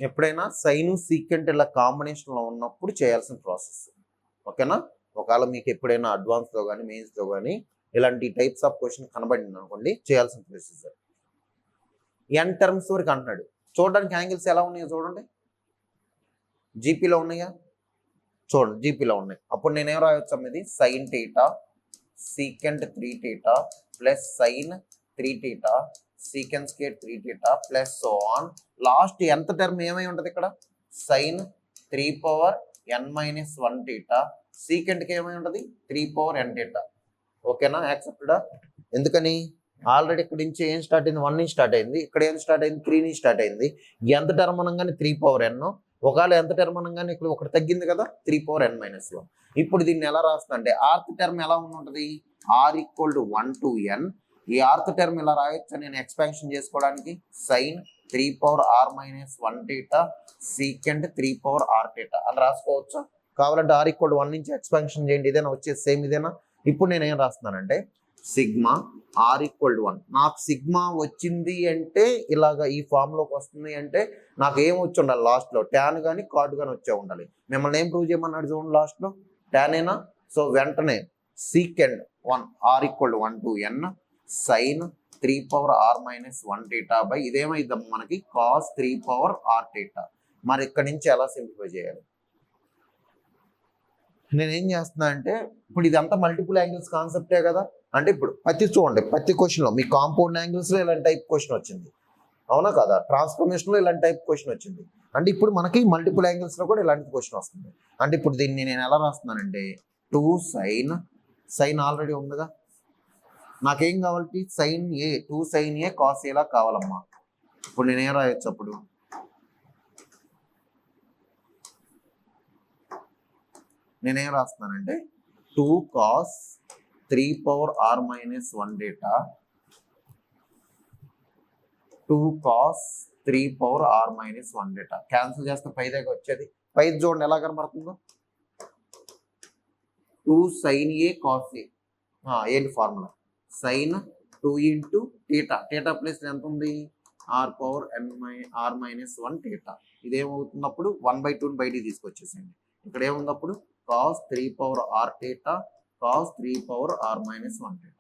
ఎప్పుడైనా sign secant ఇలా కాంబినేషన్లో ఉన్నప్పుడు చేయాల్సిన ప్రాసెస్. ఓకేనా? ఒకవేళ మీకు ఎప్పుడైనా అడ్వాన్స్లో కానీ మెయిన్స్లో కానీ ఇలాంటి టైప్స్ ఆఫ్ క్వశ్చన్ కనబడింది అనుకోండి, చేయాల్సిన ప్రొసీజర్. ఎన్ టర్మ్స్ వరకు అంటున్నాడు. చూడడానికి యాంగిల్స్ ఎలా ఉన్నాయో చూడండి. జీపీలో ఉన్నాయా? చూడండి, జీపీలో ఉన్నాయి. అప్పుడు నేనేం రాయొచ్చు అమ్మది? Sine theta secant 3 theta plus sign 3 theta secant square 3 theta plus so on. Last ఎంత టర్మ్ ఏమై ఉంటుంది ఇక్కడ? సైన్ 3 పవర్ ఎన్ మైనస్ 1 టీటా. సీకెంట్కి ఏమై ఉంటుంది? 3 పవర్ ఎన్ టీటా. ఓకేనా? యాక్సెప్టెడా? ఎందుకని? ఆల్రెడీ ఇక్కడ నుంచి ఏం స్టార్ట్ అయింది? 1 నుంచి స్టార్ట్ అయింది. ఇక్కడ ఏం స్టార్ట్ అయింది? 3 నుంచి స్టార్ట్ అయింది. ఎంత టర్మ్ అనగానే 3 పవర్ ఎన్. ఒకవేళ ఎంత టర్మ్ అనగానే ఇక్కడ ఒకటి తగ్గింది కదా, 3 పవర్ ఎన్ మైనస్ 1. ఇప్పుడు దీన్ని ఎలా రాస్తా అంటే ఆర్త్ టర్మ్ ఎలా ఉంటుంది? R equal to 1 to n. ఈ ఆర్త్ టర్మ్ ఇలా రాయొచ్చు నేను ఎక్స్పాన్షన్ చేసుకోవడానికి. Sine 3 power r minus 1 theta secant 3 power r theta అని రాసుకోవచ్చు. కావాలంటే ఆర్ ఈక్వల్ టు 1 నుంచి ఎక్స్పాన్షన్ చేయండి. ఇదేనా వచ్చేసి? సేమ్ ఇదేనా? ఇప్పుడు నేను ఏం రాస్తున్నానంటే సిగ్మా ఆర్ ఈక్వల్ టు 1. నాకు సిగ్మా వచ్చింది అంటే ఇలాగా ఈ ఫామ్లోకి వస్తుంది అంటే నాకు ఏం వచ్చి ఉండాలి? లాస్ట్లో ట్యాన్ కానీ కార్డ్ కానీ వచ్చే ఉండాలి. మిమ్మల్ని ఏం ప్రూవ్ చేయమన్నాడు చూడండి లాస్ట్లో? ట్యాన్ ఏనా? సో వెంటనే second 1 r equal to 1 to n sine 3 power r minus 1 theta by ఇదేమైంది మనకి కాస్ 3 పవర్ ఆర్ టీటా. మరి ఇక్కడ నుంచి ఎలా సింప్లిఫై చేయాలి? నేనేం చేస్తున్నా అంటే ఇప్పుడు ఇదంతా మల్టిపుల్ యాంగిల్స్ కాన్సెప్టే కదా. అంటే ఇప్పుడు చూడండి, ప్రతి క్వశ్చన్లో మీ కాంపౌండ్ యాంగిల్స్లో ఇలాంటి టైప్ క్వశ్చన్ వచ్చింది, అవునా కదా? ట్రాన్స్ఫర్మేషన్లో ఇలాంటి టైప్ క్వశ్చన్ వచ్చింది. అంటే ఇప్పుడు మనకి మల్టిపుల్ యాంగిల్స్లో కూడా ఇలాంటి క్వశ్చన్ వస్తుంది. అంటే ఇప్పుడు దీన్ని నేను ఎలా రాస్తున్నానంటే 2 సైన్, సైన్ ఆల్రెడీ ఉందిగా, నాకేం కావాలి? Sine a, 2 sine a cos ఏలా కావాలమ్మా. ఇప్పుడు నేనేం రాయొచ్చు? అప్పుడు నేనేం రాస్తున్నానంటే 2 cos 3 power r minus 1 theta 2 cos 3 power r minus 1 theta. Cancel చేస్తే పై దగ్గర వచ్చేది. పై చూడండి ఎలా కనబడుతుందో, 2 సైన్ ఏ కాస్ ఏ. ఏంటి formula? Sine 2 into theta. Theta plus ఎంత ఉంది? R power r minus 1 theta. ఇదేమవుతున్నప్పుడు 1/2 బయటికి తీసుకొచ్చేసేయండి. ఇక్కడ ఏముంది అప్పుడు? Cos 3 power r theta cos 3 power r minus 1 theta.